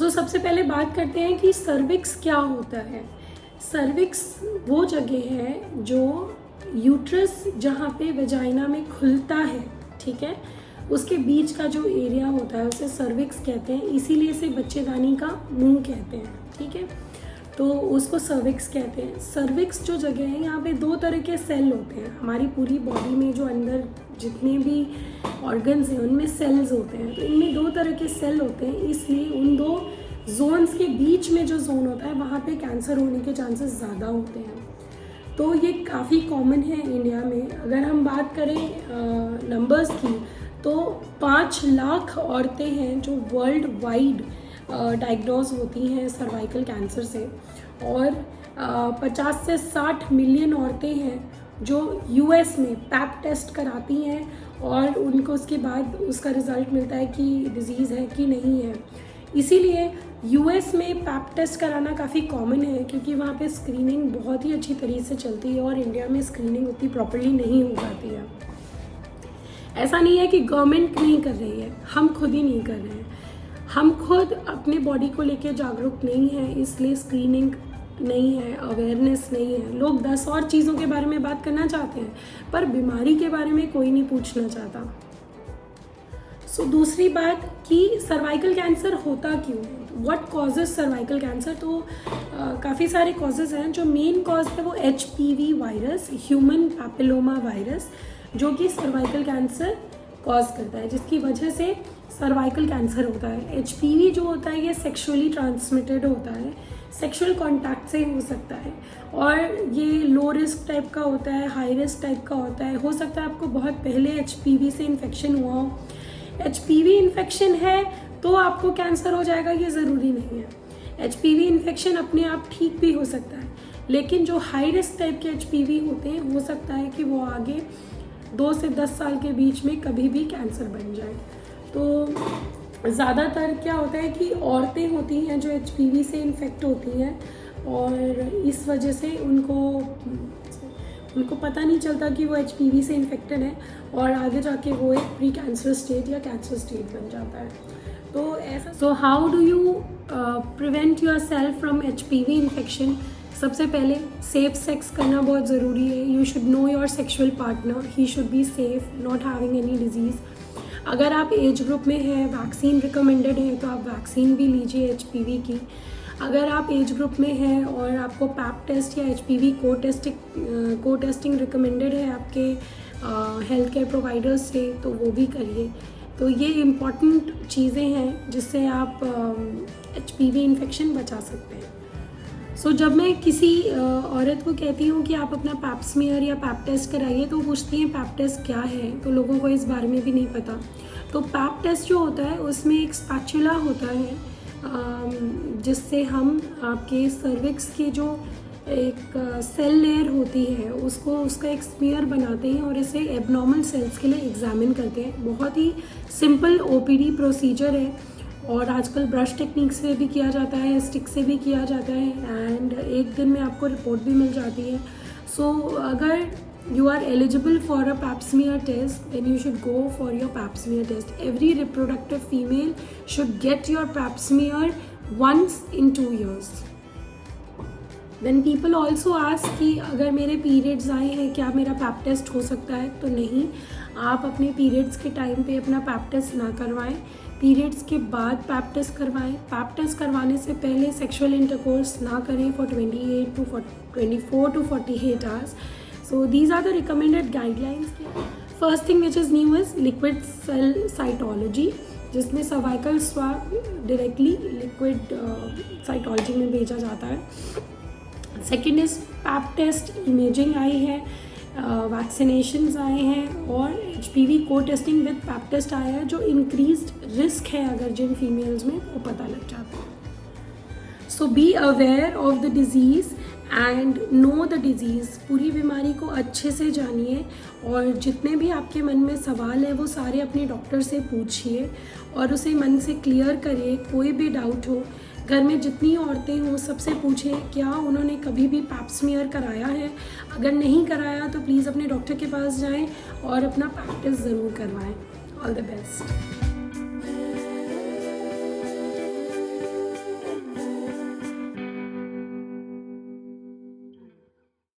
सबसे पहले बात करते हैं कि सर्विक्स क्या होता है। सर्विक्स वो जगह है जो यूट्रस जहाँ पे वेजाइना में खुलता है, ठीक है, उसके बीच का जो एरिया होता है उसे सर्विक्स कहते हैं, इसीलिए इसे बच्चेदानी का मुंह कहते हैं, ठीक है, तो उसको सर्विक्स कहते हैं। सर्विक्स जो जगह है यहाँ पे दो तरह के सेल होते हैं। हमारी पूरी बॉडी में जो अंदर जितने भी ऑर्गन्स हैं उनमें सेल्स होते हैं, तो इनमें दो तरह के सेल होते हैं, इसलिए उन दो जोन्स के बीच में जो जोन होता है वहाँ पे कैंसर होने के चांसेस ज़्यादा होते हैं। तो ये काफ़ी कॉमन है इंडिया में। अगर हम बात करें नंबर्स की तो 5 लाख औरतें हैं जो वर्ल्ड वाइड डायग्नोज होती हैं सर्वाइकल कैंसर से, और 50 से 60 मिलियन औरतें हैं जो यूएस में पैप टेस्ट कराती हैं और उनको उसके बाद उसका रिज़ल्ट मिलता है कि डिज़ीज़ है कि नहीं है। इसीलिए यूएस में पैप टेस्ट कराना काफ़ी कॉमन है, क्योंकि वहाँ पे स्क्रीनिंग बहुत ही अच्छी तरीके से चलती है और इंडिया में स्क्रीनिंग उतनी प्रॉपर्ली नहीं हो पाती है। ऐसा नहीं है कि गवर्नमेंट नहीं कर रही है, हम खुद ही नहीं कर रहे हैं। हम खुद अपने बॉडी को लेकर जागरूक नहीं है, इसलिए स्क्रीनिंग नहीं है, अवेयरनेस नहीं है। लोग 10 और चीज़ों के बारे में बात करना चाहते हैं पर बीमारी के बारे में कोई नहीं पूछना चाहता। दूसरी बात कि सर्वाइकल कैंसर होता क्यों है, व्हाट कॉजेज सर्वाइकल कैंसर। तो काफ़ी सारे कॉजेज़ हैं। जो मेन कॉज है वो HPV virus, human papilloma virus, जो कि सर्वाइकल कैंसर कॉज करता है, जिसकी वजह से सर्वाइकल कैंसर होता है। HPV जो होता है ये सेक्सुअली ट्रांसमिटेड होता है, सेक्सुअल कांटेक्ट से हो सकता है, और ये लो रिस्क टाइप का होता है, हाई रिस्क टाइप का होता है। हो सकता है आपको बहुत पहले HPV से इन्फेक्शन हुआ हो। HPV इन्फेक्शन है तो आपको कैंसर हो जाएगा ये ज़रूरी नहीं है। HPV इन्फेक्शन अपने आप ठीक भी हो सकता है, लेकिन जो हाई रिस्क टाइप के HPV होते हैं हो सकता है कि वो आगे 2 से 10 साल के बीच में कभी भी कैंसर बन जाए। तो ज़्यादातर क्या होता है कि औरतें होती हैं जो HPV से इन्फेक्ट होती हैं, और इस वजह से उनको पता नहीं चलता कि वो HPV से इन्फेक्टेड है, और आगे जाके वो एक प्री कैंसर स्टेट या कैंसर स्टेट बन जाता है। तो ऐसा how do you prevent your self from HPV infection. सबसे पहले सेफ सेक्स करना बहुत ज़रूरी है। You should know your sexual partner, he should be safe, not having any disease. अगर आप एज ग्रुप में हैं, वैक्सीन रिकमेंडेड है तो आप वैक्सीन भी लीजिए HPV की। अगर आप एज ग्रुप में हैं और आपको पैप टेस्ट या HPV को टेस्टिंग रिकमेंडेड है आपके हेल्थ केयर प्रोवाइडर्स से, तो वो भी करिए। तो ये इम्पॉर्टेंट चीज़ें हैं जिससे आप HPV इन्फेक्शन बचा सकते हैं। जब मैं किसी औरत को कहती हूँ कि आप अपना पैप स्मीयर या पैप टेस्ट कराइए, तो पूछती हैं पैप टेस्ट क्या है, तो लोगों को इस बारे में भी नहीं पता। तो पैप टेस्ट जो होता है उसमें एक स्पैचुला होता है, जिससे हम आपके सर्विक्स की जो एक सेल लेयर होती है उसका एक स्मीयर बनाते हैं और इसे एबनॉर्मल सेल्स के लिए एग्जामिन करते हैं। बहुत ही सिंपल OPD प्रोसीजर है, और आजकल ब्रश टेक्निक से भी किया जाता है, स्टिक से भी किया जाता है, एंड एक दिन में आपको रिपोर्ट भी मिल जाती है। अगर you are eligible for a pap smear test, then you should go for your pap smear test. Every reproductive female should get your pap smear once in 2 years. Then people also ask कि अगर मेरे periods आए हैं क्या मेरा pipe test हो सकता है, तो नहीं, आप अपने पीरियड्स के टाइम पे अपना पैप टेस्ट ना करवाएं, पीरियड्स के बाद पैप टेस्ट करवाएं। पैप टेस्ट करवाने से पहले सेक्सुअल इंटरकोर्स ना करें for 24 to 48 hours. So these are the recommended guidelines. First thing which is new is liquid cell cytology, जिसमें cervical swab directly liquid cytology में भेजा जाता है। Second is pap test, imaging आई है, वैक्सीनेशंस आए हैं, और HPV को टेस्टिंग विद पैप टेस्ट आया है, जो इंक्रीज्ड रिस्क है अगर जिन फीमेल्स में वो पता लग जाता है। So be aware of the disease and know the disease. पूरी बीमारी को अच्छे से जानिए, और जितने भी आपके मन में सवाल है वो सारे अपने डॉक्टर से पूछिए और उसे मन से क्लियर करिए। कोई भी डाउट हो, घर में जितनी औरतें हों सबसे पूछें क्या उन्होंने कभी भी पैप स्मीयर कराया है। अगर नहीं कराया तो प्लीज़ अपने डॉक्टर के पास जाएं और अपना पैप टेस्ट ज़रूर करवाएं। All the best.